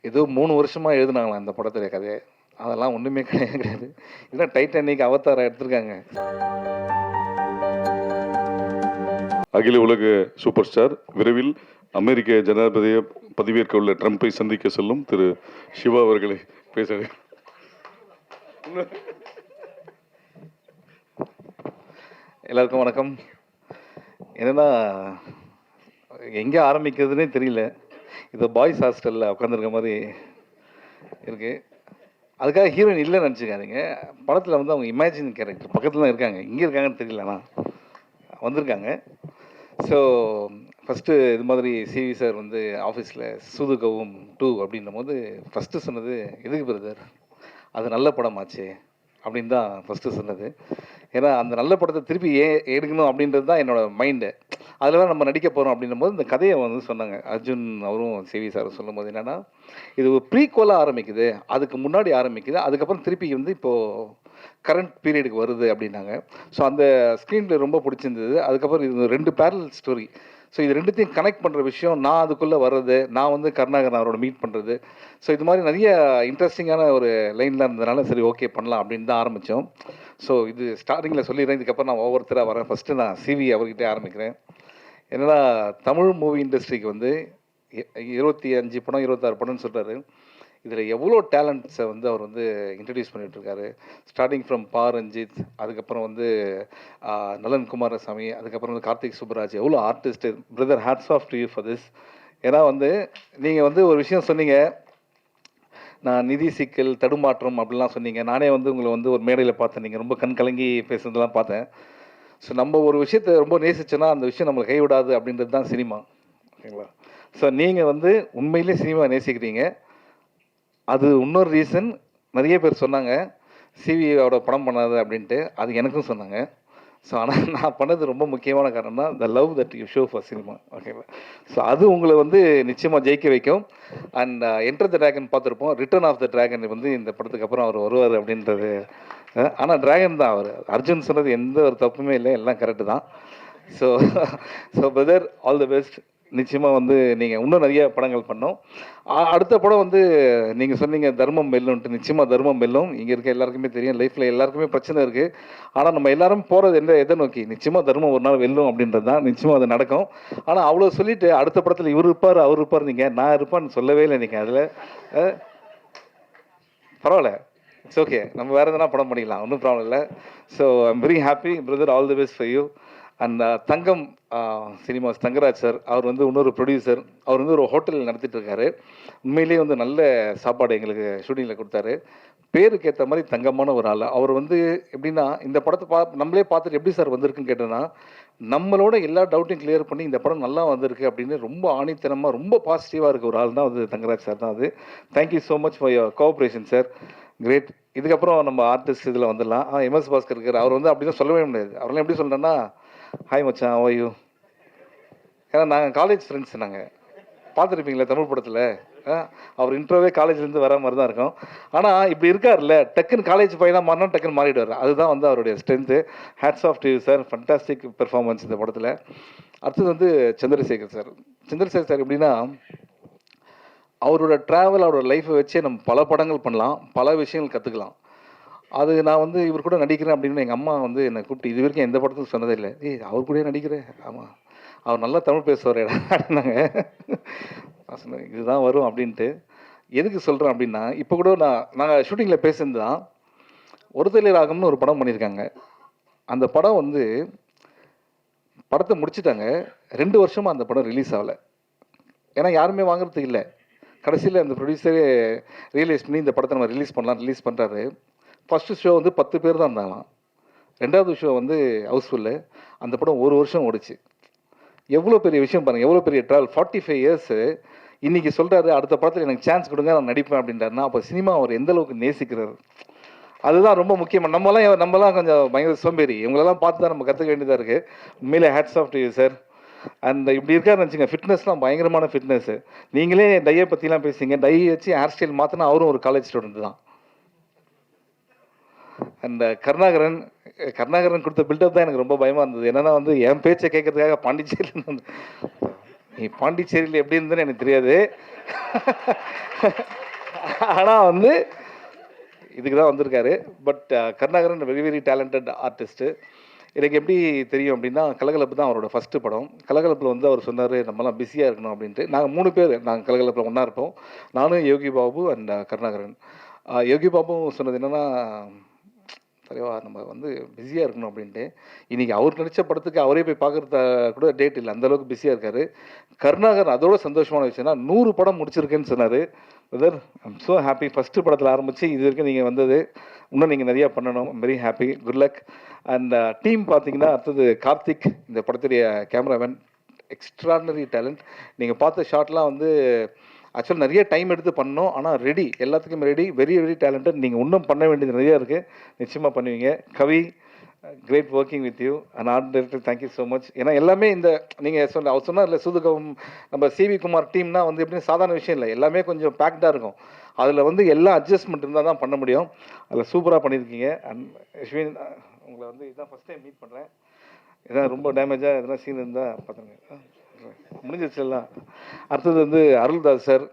ஏதோ 3 வருஷமாக எழுதுனாங்களாம் அந்த படத்துடைய கதையை. அதெல்லாம் ஒன்றுமே கிடையாது. இதெல்லாம் டைட்டானிக், அவதாரா எடுத்திருக்காங்க. அகில உலக சூப்பர் ஸ்டார் விரைவில் அமெரிக்க ஜனாதிபதியை பதவியேற்க உள்ள ட்ரம்பை சந்திக்க செல்லும் திரு சிவா அவர்களை பேச. எல்லாருக்கும் வணக்கம். என்னன்னா, எங்கே ஆரம்பிக்கிறதுனே தெரியல. இது பாய்ஸ் ஹாஸ்டலில் உட்காந்துருக்க மாதிரி இருக்குது. அதுக்காக ஹீரோயின் இல்லைன்னு நினச்சிக்காதீங்க. படத்தில் வந்து அவங்க இமேஜின் கேரக்டர் பக்கத்தில் தான் இருக்காங்க. இங்கே இருக்காங்கன்னு தெரியலண்ணா வந்திருக்காங்க. ஸோ ஃபஸ்ட்டு இது மாதிரி சிவி சார் வந்து ஆஃபீஸில் சூதுகவும் 2 அப்படின்னும் போது ஃபஸ்ட்டு சொன்னது, எதுக்கு பிரதர் அது நல்ல படமாச்சு அப்படின்னு தான் ஃபஸ்ட்டு சொன்னது. ஏன்னா அந்த நல்ல படத்தை திருப்பி எடுக்கணும் அப்படின்றது தான் என்னோடய மைண்டு. அதெல்லாம் நம்ம நடிக்க போகிறோம் அப்படின்னும் போது இந்த கதையை வந்து சொன்னாங்க. அர்ஜுன் அவரும் சிவி சாரும் சொல்லும் போது என்னென்னா, இது ஒரு ப்ரீக்வலாக ஆரம்பிக்குது, அதுக்கு முன்னாடி ஆரம்பிக்குது, அதுக்கப்புறம் திருப்பி வந்து இப்போது கரண்ட் பீரியடுக்கு வருது அப்படின்னாங்க. ஸோ அந்த ஸ்க்ரீன் பிளே ரொம்ப பிடிச்சிருந்தது. அதுக்கப்புறம் இது 2 பேரலல் ஸ்டோரி. ஸோ இது 2த்தையும் கனெக்ட் பண்ணுற விஷயம், நான் அதுக்குள்ளே வர்றது, நான் வந்து கருணாகரன் அவரோட மீட் பண்ணுறது. ஸோ இது மாதிரி நிறைய இன்ட்ரெஸ்டிங்கான ஒரு லைன்லாம் இருந்ததுனால சரி ஓகே பண்ணலாம் அப்படின்னு தான் ஆரம்பித்தோம். ஸோ இது ஸ்டார்டிங்கில் சொல்லிடுறேன். இதுக்கப்புறம் நான் ஒவ்வொருத்தராக வரேன். ஃபஸ்ட்டு நான் சிவி அவர்கிட்டே ஆரம்பிக்கிறேன். என்னன்னா, தமிழ் மூவி இண்டஸ்ட்ரிக்கு வந்து 25 படம் 26 படம்னு சொல்கிறாரு. இதில் எவ்வளோ டேலண்ட்ஸை வந்து அவர் வந்து இன்ட்ரடியூஸ் பண்ணிகிட்ருக்காரு. ஸ்டார்டிங் ஃப்ரம் பா ரஞ்சித், அதுக்கப்புறம் வந்து நலன் குமாரசாமி, அதுக்கப்புறம் வந்து கார்த்திக் சுப்பராஜ், எவ்வளோ artist. Brother, hats off to you for this. ஏன்னா வந்து நீங்கள் வந்து ஒரு விஷயம் சொன்னீங்க, நான் நிதி சிக்கல், தடுமாற்றம் அப்படிலாம் சொன்னீங்க. நானே வந்து உங்களை வந்து ஒரு மேடையில் பார்த்தேன். நீங்கள் ரொம்ப கண் கலங்கி பேசுனதெல்லாம் பார்த்தேன். ஸோ நம்ம ஒரு விஷயத்தை ரொம்ப நேசிச்சோன்னா அந்த விஷயம் நம்மளை கைவிடாது அப்படின்றது தான் சினிமா, ஓகேங்களா? ஸோ நீங்கள் வந்து உண்மையிலே சினிமா நேசிக்கிறீங்க. அது இன்னொரு ரீசன். நிறைய பேர் சொன்னாங்க சிவியோட படம் பண்ணாது அப்படின்ட்டு. அது எனக்கும் சொன்னாங்க. ஸோ ஆனால் நான் பண்ணது ரொம்ப முக்கியமான காரணம் தான் the love that you show for cinema, ஓகேங்களா? ஸோ அது உங்களை வந்து நிச்சயமாக ஜெயிக்க வைக்கும். அண்ட் என்டர் த ட்ராகன் பார்த்துருப்போம். ரிட்டர்ன் ஆஃப் த ட்ராகன் வந்து இந்த படத்துக்கு அப்புறம் அவர் வருவார் அப்படின்றது. ஆனால் ட்ராகன் தான் அவர். அர்ஜுன் சொன்னது எந்த ஒரு தப்புமே இல்லை, எல்லாம் கரெக்டு தான். So so brother, all the best. நிச்சயமாக வந்து நீங்கள் இன்னும் நிறைய படங்கள் பண்ணோம். அடுத்த படம் வந்து நீங்கள் சொன்னீங்க தர்மம் வெல்லும்ன்ட்டு. நிச்சயமாக தர்மம் வெல்லும். இங்கே இருக்க எல்லாருக்குமே தெரியும், லைஃப்பில் எல்லாருக்குமே பிரச்சனை இருக்குது. ஆனால் நம்ம எல்லாரும் போகிறது எதை நோக்கி? நிச்சயமாக தர்மம் ஒரு நாள் வெல்லும் அப்படின்றது தான். நிச்சயமாக அது நடக்கும். ஆனால் அவ்வளோ சொல்லிவிட்டு அடுத்த படத்தில் இவர் இருப்பார், அவர் இருப்பார், நீங்கள் நான் இருப்பான்னு சொல்லவே இல்லை. நீங்கள் அதில் பரவாயில்ல, இட்ஸ் ஓகே. நம்ம வேறு எதனா படம் பண்ணிக்கலாம், ஒன்றும் ப்ராப்ளம் இல்லை. So I'm very happy brother, all the best for you. And Thangam cinemas Thangaraj sir, அவர் வந்து இன்னொரு ப்ரொடியூசர். அவர் வந்து ஒரு ஹோட்டல் நடத்திட்டு இருக்காரு. உண்மையிலேயே வந்து நல்ல சாப்பாடு எங்களுக்கு ஷூட்டிங்கில் கொடுத்தாரு. பேருக்கு ஏற்ற மாதிரி தங்கமான ஒரு ஆள். அவர் வந்து எப்படின்னா, இந்த படத்தை நம்மளே பார்த்துட்டு எப்படி சார் வந்திருக்குன்னு கேட்டோன்னா, நம்மளோட எல்லா டவுட்டையும் கிளியர் பண்ணி இந்த படம் நல்லா வந்திருக்கு அப்படின்னு ரொம்ப ஆணித்தனமாக ரொம்ப பாசிட்டிவாக இருக்க ஒரு ஆள் தான் வந்து தங்கராஜ் சார் தான். அது thank you so much for your cooperation sir, great. இதுக்கப்புறம் நம்ம ஆர்டிஸ்ட் இதில் வந்துடலாம். எம்எஸ் பாஸ்கர் இருக்கார். அவர் வந்து அப்படி தான் சொல்லவே முடியாது. அவரெல்லாம் எப்படி சொல்கிறேன்னா, ஹாய் மச்சான், ஹவ் ஆர் யூ? ஏன்னா நாங்கள் காலேஜ் ஃப்ரெண்ட்ஸ். நாங்கள் பார்த்துருப்பீங்களே தமிழ் படத்தில். அவர் இன்ட்ரோவே காலேஜ்லேருந்து வர மாதிரி தான் இருக்கும். ஆனால் இப்படி இருக்கார்ல, டக்குன்னு காலேஜ் பையனாக மாறினா டக்குன்னு மாறிடுவார். அதுதான் வந்து அவருடைய strength. Hats off to you sir, fantastic performance இந்த படத்தில். அடுத்தது வந்து சந்திரசேகர் சார். சந்திரசேகர் சார் எப்படின்னா, அவரோட ட்ராவல், அவரோட லைஃப்பை வச்சே நம்ம பல படங்கள் பண்ணலாம், பல விஷயங்கள் கற்றுக்கலாம். அது நான் வந்து இவர் கூட நடிக்கிறேன் அப்படின்னு எங்கள் அம்மா வந்து என்னை கூப்பிட்டு இது வரைக்கும் எந்த படத்துக்கும் சொன்னதே இல்லை. அவர் கூட நடிக்கிறேன். ஆமாம், அவர் நல்லா தமிழ் பேசுவார் அப்படின்னாங்க. நான் சொன்னேன் இதுதான் வரும் அப்படின்ட்டு. எதுக்கு சொல்கிறேன் அப்படின்னா, இப்போ கூட நாங்கள் ஷூட்டிங்கில் பேசுனது தான். ஒருதலை ராகம்னு ஒரு படம் பண்ணியிருக்காங்க. அந்த படம் வந்து படத்தை முடிச்சுட்டாங்க. 2 வருஷமாக அந்த படம் ரிலீஸ் ஆகலை. ஏன்னா யாருமே வாங்குறதுக்கு இல்லை. கடைசியில் அந்த ப்ரொடியூசரே ரியலைஸ் பண்ணி இந்த படத்தை நம்ம ரிலீஸ் பண்ணுறாரு. ஃபஸ்ட்டு ஷோ வந்து 10 பேர் தான் இருந்தாங்களாம். 2வது ஷோ வந்து ஹவுஸ்ஃபுல்லு. அந்த படம் 1 வருஷம் ஓடிச்சு. எவ்வளோ பெரிய விஷயம் பாருங்கள், எவ்வளோ பெரிய ட்ராவல். 45 இயர்ஸு. இன்றைக்கி சொல்கிறாரு அடுத்த படத்தில் எனக்கு சான்ஸ் கொடுங்க, நான் நடிப்பேன் அப்படின்றாருன்னா, அப்போ சினிமா அவர் எந்த அளவுக்கு நேசிக்கிறார். அதுதான் ரொம்ப முக்கியமாக. நம்மலாம் கொஞ்சம் பயங்கர சோம்பேறி. இவங்களெல்லாம் பார்த்து தான் நம்ம கற்றுக்க வேண்டியதாக இருக்குது. உண்மையிலே hats off to you sir. And இப்படி இருக்காருன்னு வச்சுங்க, ஃபிட்னஸ்லாம் பயங்கரமான ஃபிட்னஸ்ஸு. நீங்களே டையை பற்றிலாம் பேசுங்க. டை வச்சு ஹேர் ஸ்டைல் மாற்றினா அவரும் ஒரு காலேஜ் ஸ்டூடெண்ட் தான். அண்ட் கருணாகரன் கொடுத்த பில்டப் தான் எனக்கு ரொம்ப பயமாக இருந்தது. என்னென்னா வந்து என் பேச்சை கேட்கறதுக்காக பாண்டிச்சேரியில் நீ பாண்டிச்சேரியில் எப்படி இருந்ததுன்னு எனக்கு தெரியாது. ஆனால் வந்து இதுக்கு தான் வந்திருக்காரு. But Karunakaran very very talented artist. எனக்கு எப்படி தெரியும் அப்படின்னா, கலகலப்பு தான் அவரோட ஃபஸ்ட்டு படம். கலகலப்பில் வந்து அவர் சொன்னார், நம்மலாம் பிஸியாக இருக்கணும் அப்படின்ட்டு. நாங்கள் 3 பேர் நாங்கள் கலகலப்பில் ஒன்றா இருப்போம். நானும், யோகி பாபு அண்ட் கருணாகரன். யோகி பாபு சொன்னது என்னென்னா, தலைவா நம்ம வந்து பிஸியாக இருக்கணும் அப்படின்ட்டு. இன்றைக்கி அவர் நடித்த படத்துக்கு அவரே போய் பார்க்குறத கூட டேட் இல்லை, அந்தளவுக்கு பிஸியாக இருக்கார். கருணாகரன் அதோட சந்தோஷமான விஷயம்னா 100 படம் முடிச்சிருக்கேன்னு சொன்னார். Brother I'm so happy. First படத்தில் ஆரம்பித்து இது வரைக்கும் நீங்கள் வந்தது, இன்னும் நீங்கள் நிறையா பண்ணணும். Very happy, good luck. And team பார்த்தீங்கன்னா, அடுத்தது கார்த்திக், இந்த படத்துடைய கேமராமேன், எக்ஸ்ட்ராடனரி டேலண்ட். நீங்கள் பார்த்த ஷாட்லாம் வந்து ஆக்சுவலாக நிறைய டைம் எடுத்து பண்ணோம், ஆனால் ரெடி, எல்லாத்துக்கும் ரெடி, வெரி வெரி டேலண்டட். நீங்கள் இன்னும் பண்ண வேண்டியது நிறையா இருக்குது, நிச்சயமாக பண்ணுவீங்க. Kavi, great working with you and art director, thank you so much. ஏன்னா எல்லாமே இந்த நீங்கள் அவர் சொன்னார் இல்லை, சூதுகம் நம்ம சிவி குமார் டீம்னா வந்து எப்படின்னு சாதாரண விஷயம் இல்லை, எல்லாமே கொஞ்சம் பேக்டாக இருக்கும். அதில் வந்து எல்லா அட்ஜஸ்ட்மெண்ட் இருந்தால் தான் பண்ண முடியும். அதில் சூப்பராக பண்ணியிருக்கீங்க. அண்ட் அஸ்வின், உங்களை வந்து இதுதான் ஃபஸ்ட் டைம் மீட் பண்ணுறேன். எதாவது ரொம்ப டேமேஜாக எதனா சீன் இருந்தால் பார்த்துருங்க, முடிஞ்சிச்சுலாம். அடுத்தது வந்து அருள்தாஸ் சார்,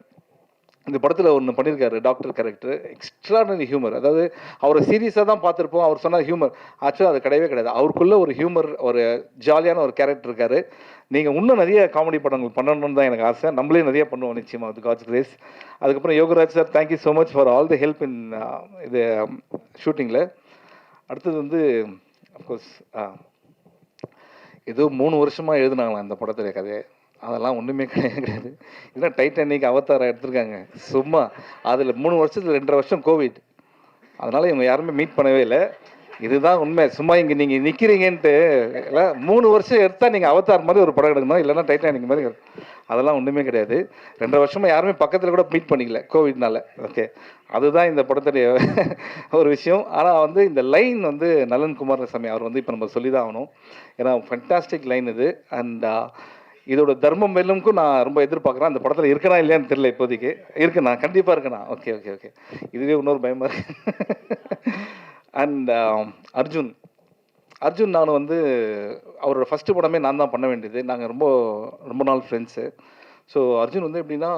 இந்த படத்தில் ஒன்று பண்ணியிருக்காரு, டாக்டர் கேரக்டர், எக்ஸ்ட்ராடனரி ஹியூமர். அதாவது அவரை சீரியஸாக தான் பார்த்துருப்போம், அவர் சொன்ன ஹியூமர் ஆக்சுவலாக அது கிடையவே கிடையாது. அவருக்குள்ளே ஒரு ஹியூமர், ஒரு ஜாலியான ஒரு கேரக்டர் இருக்கார். நீங்கள் இன்னும் நிறைய காமெடி படங்கள் பண்ணணும்னு தான் எனக்கு ஆசை. நம்மளே நிறைய பண்ணுவோம் நிச்சயமாக, வித் காட்ஸ் கிரேஸ். அதுக்கப்புறம் Yogaraj sir, thank you so much for all the help in இது ஷூட்டிங்கில். அடுத்தது வந்து அஃப்கோர்ஸ் ஏதோ 3 வருஷமாக எழுதுனாங்களாம் இந்த படத்துடைய கதையை. அதெல்லாம் ஒன்றுமே கிடையாது. இதெல்லாம் டைட்டானிக், அவதாரம் எடுத்திருக்காங்க சும்மா. அதில் 3 வருஷத்தில் 2.5 வருஷம் கோவிட், அதனால் இவங்க யாருமே மீட் பண்ணவே இல்லை. இதுதான் உண்மை. சும்மா இங்கே நீங்கள் நிற்கிறீங்கன்ட்டு இல்லை, 3 வருஷம் எடுத்தால் நீங்கள் அவதார் மாதிரி ஒரு படம் எடுக்கணும், இல்லைன்னா டைட்டானிக் மாதிரி. அதெல்லாம் ஒன்றுமே கிடையாது. 2.5 வருஷமாக யாருமே பக்கத்தில் கூட மீட் பண்ணிக்கல கோவிட்னால. ஓகே, அதுதான் இந்த படத்துடைய ஒரு விஷயம். ஆனால் வந்து இந்த லைன் வந்து நலன் குமாரசாமி அவர் வந்து இப்போ நம்ம சொல்லி தான் ஆகணும். ஏன்னா ஃபண்டாஸ்டிக் லைன் இது. அண்ட் இதோட தர்மம் வெல்லும்க்கும் நான் ரொம்ப எதிர்பார்க்குறேன். அந்த படத்தில் இருக்கனா இல்லையான்னு தெரியல இப்போதைக்கு. இருக்குண்ணா, கண்டிப்பாக இருக்குண்ணா. ஓகே ஓகே ஓகே, இதுவே இன்னொரு பயமாக இருக்கு. அண்ட் அர்ஜுன் நான் வந்து அவரோட ஃபஸ்ட்டு படமே நான் தான் பண்ண வேண்டியது. நாங்கள் ரொம்ப நாள் ஃப்ரெண்ட்ஸு. ஸோ அர்ஜுன் வந்து எப்படின்னா,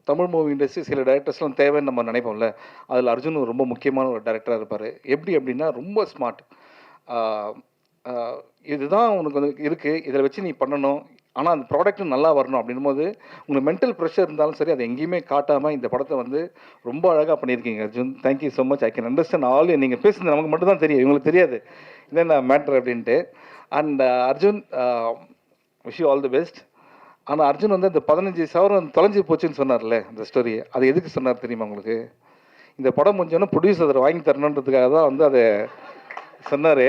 தமிழ் மூவி இண்டஸ்ட்ரி சில டேரக்டர்ஸ்லாம் தேவைன்னு நம்ம நினைப்போம்ல, அதில் அர்ஜுன் ரொம்ப முக்கியமான ஒரு டேரக்டராக இருப்பார். எப்படி அப்படின்னா, ரொம்ப ஸ்மார்ட். இதுதான் உனக்கு வந்து இருக்குது, இதில் வச்சு நீ பண்ணணும், ஆனால் அந்த ப்ராடக்ட்டும் நல்லா வரணும் அப்படின்போது உங்களுக்கு மென்டல் ப்ரெஷர் இருந்தாலும் சரி, அதை எங்கேயுமே காட்டாமல் இந்த படத்தை வந்து ரொம்ப அழகாக பண்ணியிருக்கீங்க Arjun. Thank you so much. I can understand all. நீங்கள் பேசுனது நமக்கு மட்டும் தான் தெரியும், இவங்களுக்கு தெரியாது என்னென்ன மேட்ரு அப்படின்ட்டு. And Arjun, wish you all the best. ஆனால் அர்ஜுன் வந்து அந்த 15 சவரம் தொலைஞ்சி போச்சுன்னு சொன்னார்ல, அந்த ஸ்டோரி, அது எதுக்கு சொன்னார் தெரியுமா உங்களுக்கு? இந்த படம் முடிஞ்சோன்னா ப்ரொடியூசர் அதை வாங்கி தரணுன்றதுக்காக தான் வந்து அதை சொன்னார்.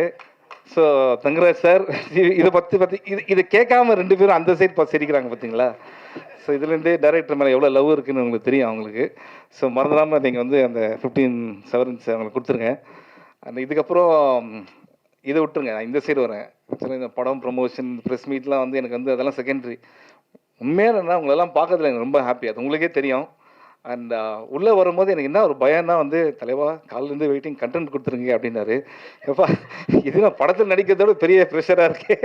ஸோ தங்கராஜ் சார், இதை பற்றி இதை கேட்காம 2 பேரும் அந்த சைட் பார்த்து சிரிக்கிறாங்க பார்த்தீங்களா? ஸோ இதுலேருந்தே டைரக்டர் மேலே எவ்வளோ லவ் இருக்குன்னு உங்களுக்கு தெரியும் அவங்களுக்கு. ஸோ மறந்துடாமல் நீங்கள் வந்து அந்த 15 செவரன்ஸ் அவங்களுக்கு கொடுத்துருங்க. அந்த இதுக்கப்புறம் இதை விட்டுருங்க, நான் இந்த சைடு வரேன். ஆக்சுவலாக இந்த படம் ப்ரொமோஷன், ப்ரெஸ் மீட்லாம் வந்து எனக்கு வந்து அதெல்லாம் செகண்டரி. உண்மையாக என்ன, உங்களெல்லாம் பார்க்கறதுல எனக்கு ரொம்ப ஹாப்பி, அது உங்களுக்கே தெரியும். அண்ட் உள்ளே வரும்போது எனக்கு என்ன ஒரு பயம்னா வந்து, தலைவா காலிலேருந்து வெயிட்டிங், கண்டென்ட் கொடுத்துருங்க அப்படின்னாரு. எப்பா, இது நான் படத்தில் நடிக்கிறதோட பெரிய ப்ரெஷராக இருக்கு.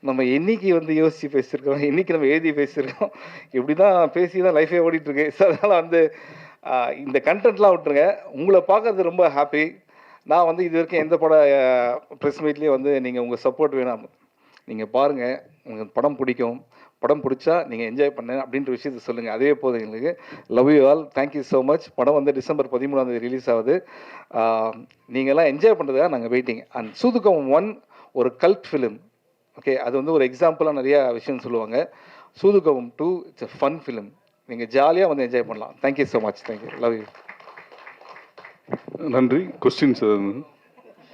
நம்ம என்னைக்கு வந்து யோசித்து பேசியிருக்கோம், என்னைக்கு நம்ம எழுதி பேசியிருக்கோம், இப்படி தான் பேசி தான் லைஃபே ஓடிட்டுருக்கு. ஸோ அதனால் வந்து இந்த கண்டென்ட்லாம் விட்டுருங்க. உங்களை பார்க்கறது ரொம்ப ஹாப்பி. நான் வந்து இது வரைக்கும் எந்த பட ப்ரெஸ் மீட்லேயும் வந்து நீங்கள் உங்கள் சப்போர்ட் வேணும். நீங்கள் பாருங்கள், உங்களுக்கு படம் பிடிக்கும், படம் பிடிச்சா நீங்கள் என்ஜாய் பண்ண அப்படின்ற விஷயத்தை சொல்லுங்கள், அதே போதும் எங்களுக்கு. Love you all, thank you so much. படம் வந்து டிசம்பர் 13 ரிலீஸ் ஆகுது. நீங்கள்லாம் என்ஜாய் பண்ணுறதுக்காக நாங்கள் வெயிட்டிங். அண்ட் சூதுகம் 1 ஒரு கல்ட் ஃபிலிம். ஓகே, அது வந்து ஒரு எக்ஸாம்பிளாக நிறையா விஷயம் சொல்லுவாங்க. சூதுகம் 2 இட்ஸ் எ ஃபன் ஃபிலிம். நீங்கள் ஜாலியாக வந்து என்ஜாய் பண்ணலாம். Thank you so much. Thank you, love you. நன்றி. கொஸ்டின்ஸ்